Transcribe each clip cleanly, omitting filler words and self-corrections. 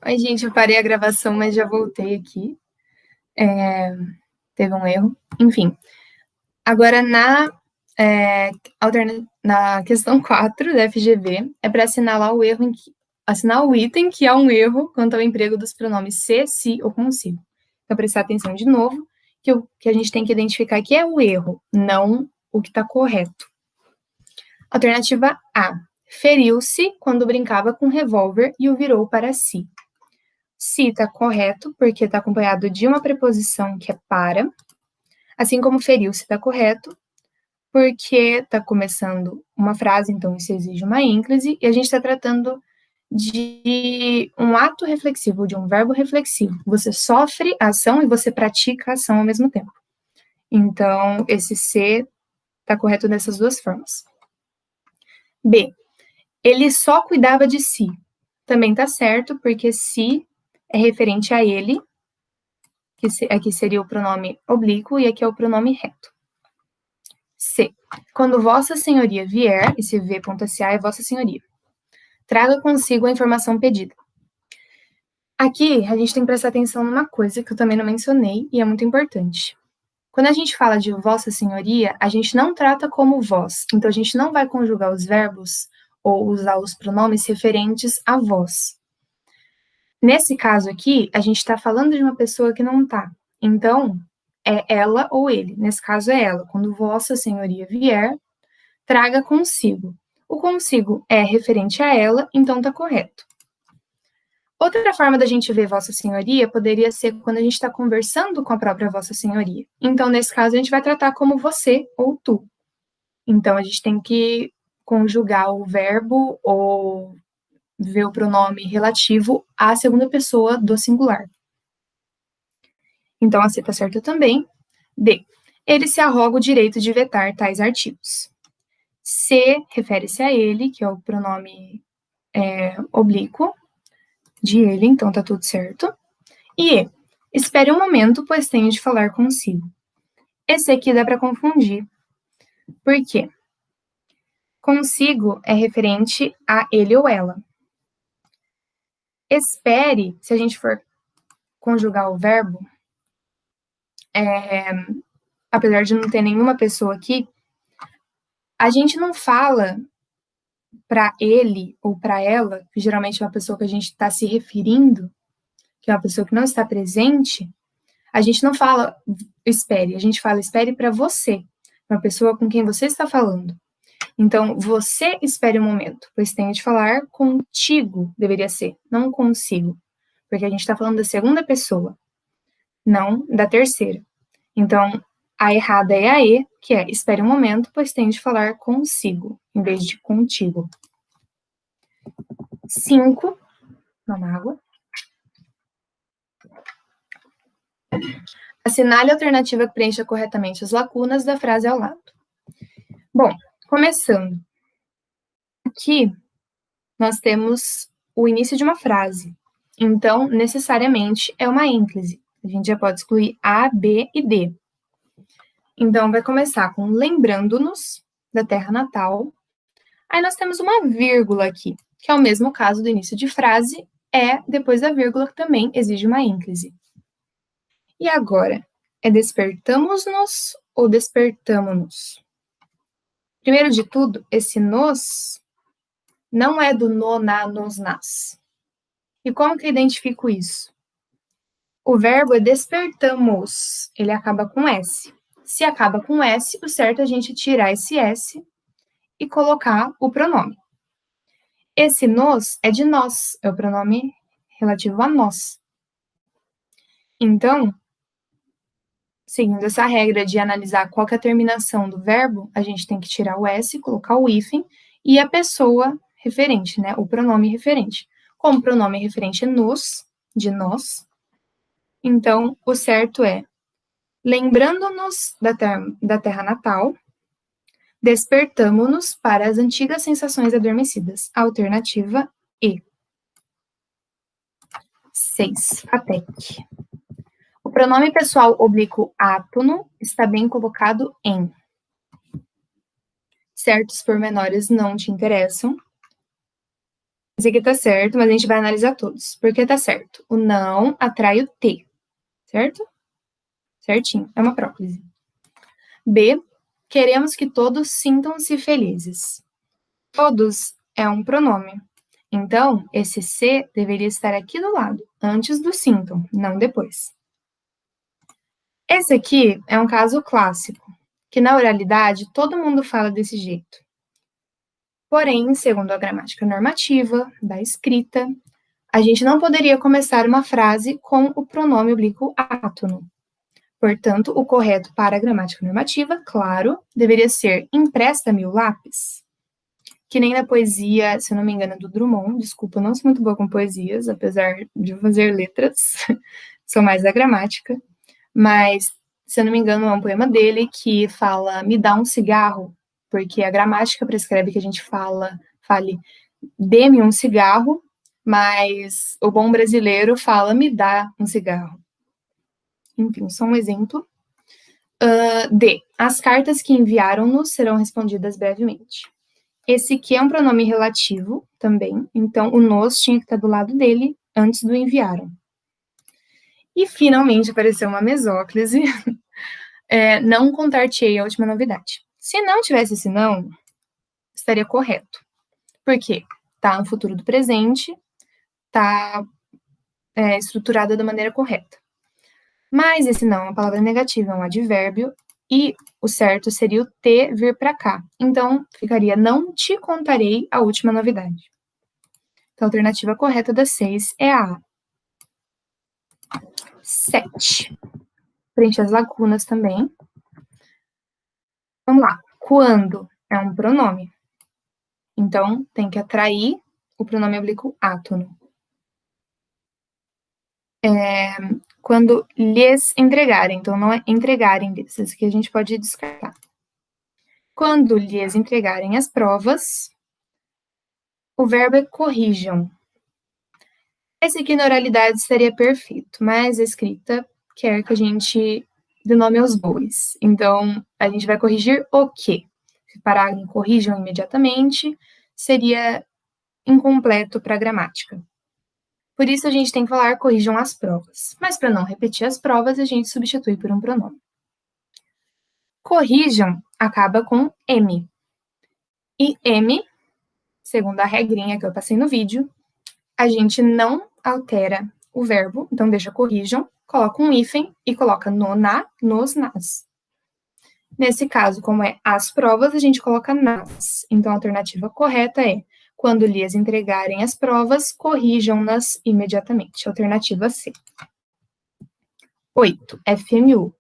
Oi, gente, eu parei a gravação, mas já voltei aqui. Teve um erro. Enfim, agora na questão 4 da FGV, é para assinar o item que há um erro quanto ao emprego dos pronomes se, si ou consigo. Então, prestar atenção de novo, que o que a gente tem que identificar aqui é o erro, não o que está correto. Alternativa A. Feriu-se quando brincava com um revólver e o virou para si. Se está correto, porque está acompanhado de uma preposição que é para, assim como feriu-se está correto, porque está começando uma frase, então isso exige uma ênclise, e a gente está tratando de um ato reflexivo, de um verbo reflexivo. Você sofre a ação e você pratica a ação ao mesmo tempo. Então, esse se está correto dessas duas formas. B. Ele só cuidava de si. Também está certo, porque se é referente a ele, que aqui seria o pronome oblíquo e aqui é o pronome reto. C. Quando Vossa Senhoria vier, esse V.SA é Vossa Senhoria, traga consigo a informação pedida. Aqui, a gente tem que prestar atenção numa coisa que eu também não mencionei e é muito importante. Quando a gente fala de Vossa Senhoria, a gente não trata como vós, então a gente não vai conjugar os verbos ou usar os pronomes referentes a vós. Nesse caso aqui, a gente está falando de uma pessoa que não está. Então, é ela ou ele. Nesse caso, é ela. Quando Vossa Senhoria vier, traga consigo. O consigo é referente a ela, então está correto. Outra forma da gente ver Vossa Senhoria poderia ser quando a gente está conversando com a própria Vossa Senhoria. Então, nesse caso, a gente vai tratar como você ou tu. Então, a gente tem que conjugar o verbo ou ver o pronome relativo à segunda pessoa do singular. Então, a C está certa também. D. Ele se arroga o direito de vetar tais artigos. C refere-se a ele, que é o pronome oblíquo de ele, então tá tudo certo. E E. Espere um momento, pois tenho de falar consigo. Esse aqui dá para confundir. Por quê? Consigo é referente a ele ou ela. Espere, se a gente for conjugar o verbo, apesar de não ter nenhuma pessoa aqui, a gente não fala para ele ou para ela, que geralmente é uma pessoa que a gente está se referindo, que é uma pessoa que não está presente, a gente não fala espere, a gente fala espere para você, uma pessoa com quem você está falando. Então, você espere um momento, pois tenho de falar contigo, deveria ser, não consigo, porque a gente está falando da segunda pessoa, não da terceira. Então, a errada é a E, que é espere um momento, pois tenho de falar consigo, em vez de contigo. 5, toma água. Assinale a alternativa que preencha corretamente as lacunas da frase ao lado. Bom, começando. Aqui, nós temos o início de uma frase. Então, necessariamente, é uma ênclise. A gente já pode excluir A, B e D. Então, vai começar com lembrando-nos da terra natal. Aí nós temos uma vírgula aqui, que é o mesmo caso do início de frase, é depois da vírgula que também exige uma ênclise. E agora, é despertamos-nos ou despertamo-nos? Primeiro de tudo, esse nos não é do no, na, nos, nas. E como que eu identifico isso? O verbo é despertamos, ele acaba com S. Se acaba com S, o certo é a gente tirar esse S e colocar o pronome. Esse nos é de nós, é o pronome relativo a nós. Então, seguindo essa regra de analisar qual que é a terminação do verbo, a gente tem que tirar o S, colocar o hífen e a pessoa referente, né? O pronome referente. Como o pronome referente é nos, de nós, então o certo é lembrando-nos da terra natal, despertamo-nos para as antigas sensações adormecidas. Alternativa E. 6. FATEC. O pronome pessoal oblíquo átono está bem colocado em. Certos pormenores não te interessam. Esse aqui tá certo, mas a gente vai analisar todos. Por que tá certo? O não atrai o T, certo? Certinho, é uma próclise. B, queremos que todos sintam-se felizes. Todos é um pronome. Então, esse C deveria estar aqui do lado, antes do sintam, não depois. Esse aqui é um caso clássico, que na oralidade todo mundo fala desse jeito. Porém, segundo a gramática normativa da escrita, a gente não poderia começar uma frase com o pronome oblíquo átono. Portanto, o correto para a gramática normativa, claro, deveria ser empresta-me o lápis. Que nem na poesia, se eu não me engano, do Drummond. Desculpa, eu não sou muito boa com poesias, apesar de fazer letras. Sou mais da gramática. Mas, se eu não me engano, é um poema dele que fala me dá um cigarro, porque a gramática prescreve que a gente fale dê-me um cigarro, mas o bom brasileiro fala me dá um cigarro. Enfim, só um exemplo. D. As cartas que enviaram-nos serão respondidas brevemente. Esse aqui é um pronome relativo também, então o nos tinha que estar do lado dele antes do enviaram. E finalmente apareceu uma mesóclise. Não contar-te-ei a última novidade. Se não tivesse esse não, estaria correto. Por quê? Tá no futuro do presente, tá estruturada da maneira correta. Mas esse não é uma palavra negativa, é um advérbio, e o certo seria o te vir para cá. Então, ficaria não te contarei a última novidade. Então, a alternativa correta das 6 é a A. 7. Preenche as lacunas também. Vamos lá. Quando é um pronome. Então, tem que atrair o pronome oblíquo átono. Quando lhes entregarem. Então, não é entregarem lhes. Isso aqui a gente pode descartar. Quando lhes entregarem as provas, o verbo é corrijam. Esse aqui na oralidade seria perfeito, mas a escrita quer que a gente dê nome aos bois. Então, a gente vai corrigir o quê? Se parar em corrijam imediatamente, seria incompleto para a gramática. Por isso, a gente tem que falar corrijam as provas. Mas para não repetir as provas, a gente substitui por um pronome. Corrijam acaba com M. E M, segundo a regrinha que eu passei no vídeo, a gente não altera o verbo, então deixa corrijam, coloca um hífen e coloca no, na, nos, nas. Nesse caso, como é as provas, a gente coloca nas. Então, a alternativa correta é quando lhes entregarem as provas, corrijam-nas imediatamente. Alternativa C. 8. FMU.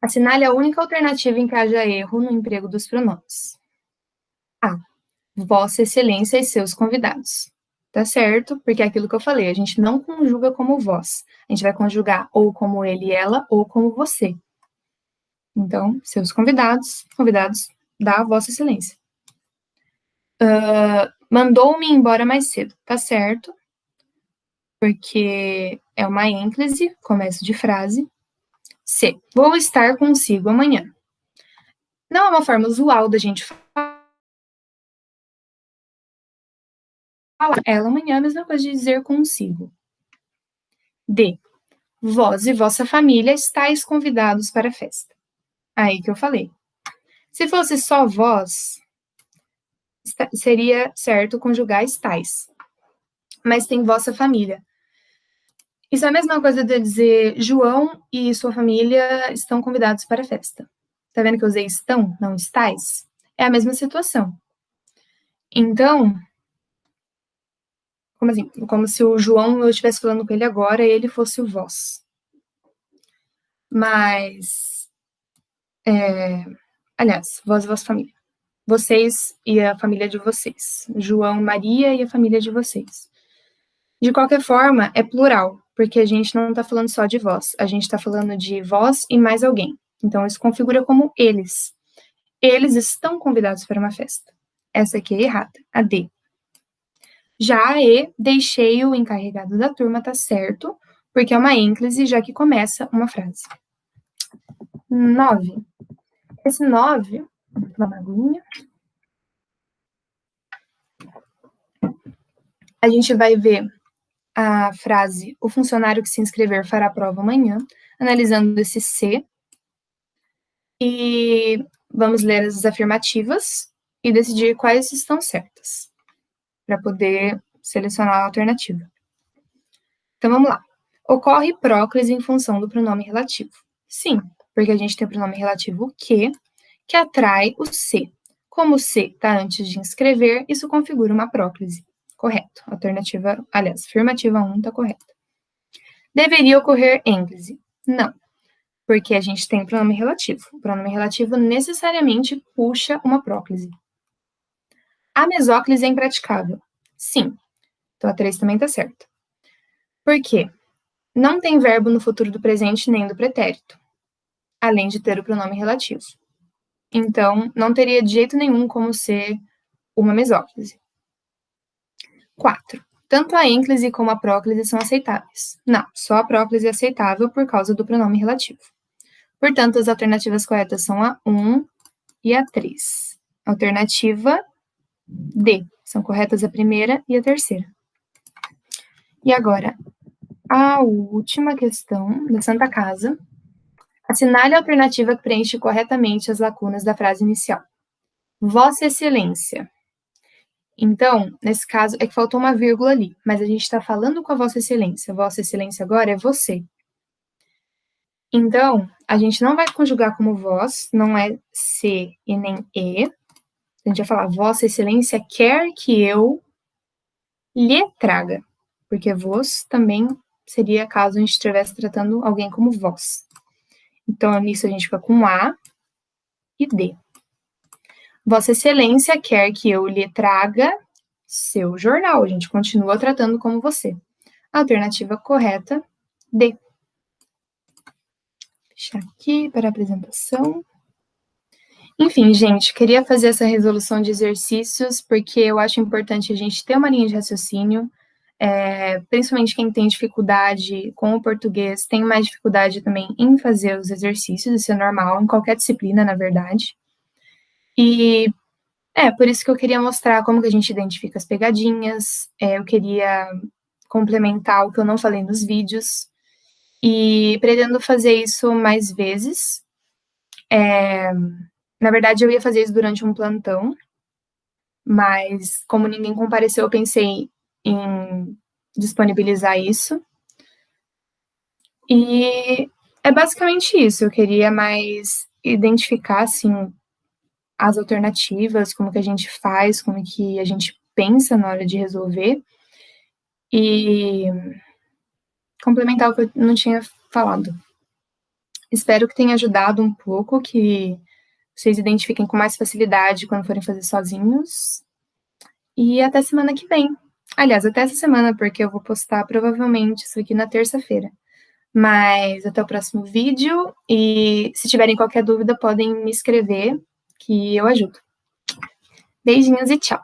Assinale a única alternativa em que haja erro no emprego dos pronomes. A. Vossa Excelência e seus convidados. Tá certo? Porque é aquilo que eu falei, a gente não conjuga como vós. A gente vai conjugar ou como ele e ela, ou como você. Então, seus convidados, convidados da Vossa Excelência. Mandou-me embora mais cedo. Tá certo? Porque é uma ênclise, começo de frase. C. Vou estar consigo amanhã. Não é uma forma usual da gente falar ela amanhã, a mesma coisa de dizer consigo. D. Vós e vossa família estáis convidados para a festa. Aí que eu falei. Se fosse só vós, seria certo conjugar estáis. Mas tem vossa família. Isso é a mesma coisa de eu dizer João e sua família estão convidados para a festa. Tá vendo que eu usei estão, não estáis? É a mesma situação. Então, como assim? Como se o João, eu estivesse falando com ele agora e ele fosse o vós. Mas, aliás, vós e vossa família. Vocês e a família de vocês. João, Maria e a família de vocês. De qualquer forma, é plural, porque a gente não está falando só de vós, a gente está falando de vós e mais alguém. Então, isso configura como eles. Eles estão convidados para uma festa. Essa aqui é errada, a D. Já a E, deixei o encarregado da turma, tá certo, porque é uma ênclise, já que começa uma frase. 9. Esse 9, vou tomar uma aguinha. A gente vai ver a frase, o funcionário que se inscrever fará a prova amanhã, analisando esse se, e vamos ler as afirmativas e decidir quais estão certas, para poder selecionar a alternativa. Então, vamos lá. Ocorre próclise em função do pronome relativo. Sim, porque a gente tem o pronome relativo que atrai o se. Como o se está antes de inscrever, isso configura uma próclise. Correto. Alternativa, aliás, afirmativa 1 está correta. Deveria ocorrer ênclise? Não, porque a gente tem o pronome relativo. O pronome relativo necessariamente puxa uma próclise. A mesóclise é impraticável? Sim. Então, a 3 também está certa. Por quê? Não tem verbo no futuro do presente nem do pretérito, além de ter o pronome relativo. Então, não teria de jeito nenhum como ser uma mesóclise. 4. Tanto a ênclise como a próclise são aceitáveis. Não, só a próclise é aceitável por causa do pronome relativo. Portanto, as alternativas corretas são a 1 e a 3. Alternativa D. São corretas a primeira e a terceira. E agora, a última questão da Santa Casa. Assinale a alternativa que preenche corretamente as lacunas da frase inicial. Vossa Excelência. Então, nesse caso, é que faltou uma vírgula ali, mas a gente está falando com a Vossa Excelência. Vossa Excelência agora é você. Então, a gente não vai conjugar como vós, não é se e nem e. A gente vai falar, Vossa Excelência quer que eu lhe traga, porque vos também seria caso a gente estivesse tratando alguém como vós. Então, nisso a gente fica com A e D. Vossa Excelência quer que eu lhe traga seu jornal. A gente continua tratando como você. A alternativa correta, D. Vou deixar aqui para a apresentação. Enfim, gente, queria fazer essa resolução de exercícios porque eu acho importante a gente ter uma linha de raciocínio, principalmente quem tem dificuldade com o português, tem mais dificuldade também em fazer os exercícios, isso é normal, em qualquer disciplina, na verdade. E por isso que eu queria mostrar como que a gente identifica as pegadinhas, eu queria complementar o que eu não falei nos vídeos, e pretendo fazer isso mais vezes. Na verdade, eu ia fazer isso durante um plantão, mas como ninguém compareceu, eu pensei em disponibilizar isso. E é basicamente isso, eu queria mais identificar, assim, as alternativas, como que a gente faz, como que a gente pensa na hora de resolver, e complementar o que eu não tinha falado. Espero que tenha ajudado um pouco, que vocês identifiquem com mais facilidade quando forem fazer sozinhos. E até semana que vem. Aliás, até essa semana, porque eu vou postar provavelmente isso aqui na terça-feira. Mas até o próximo vídeo. E se tiverem qualquer dúvida, podem me escrever, que eu ajudo. Beijinhos e tchau!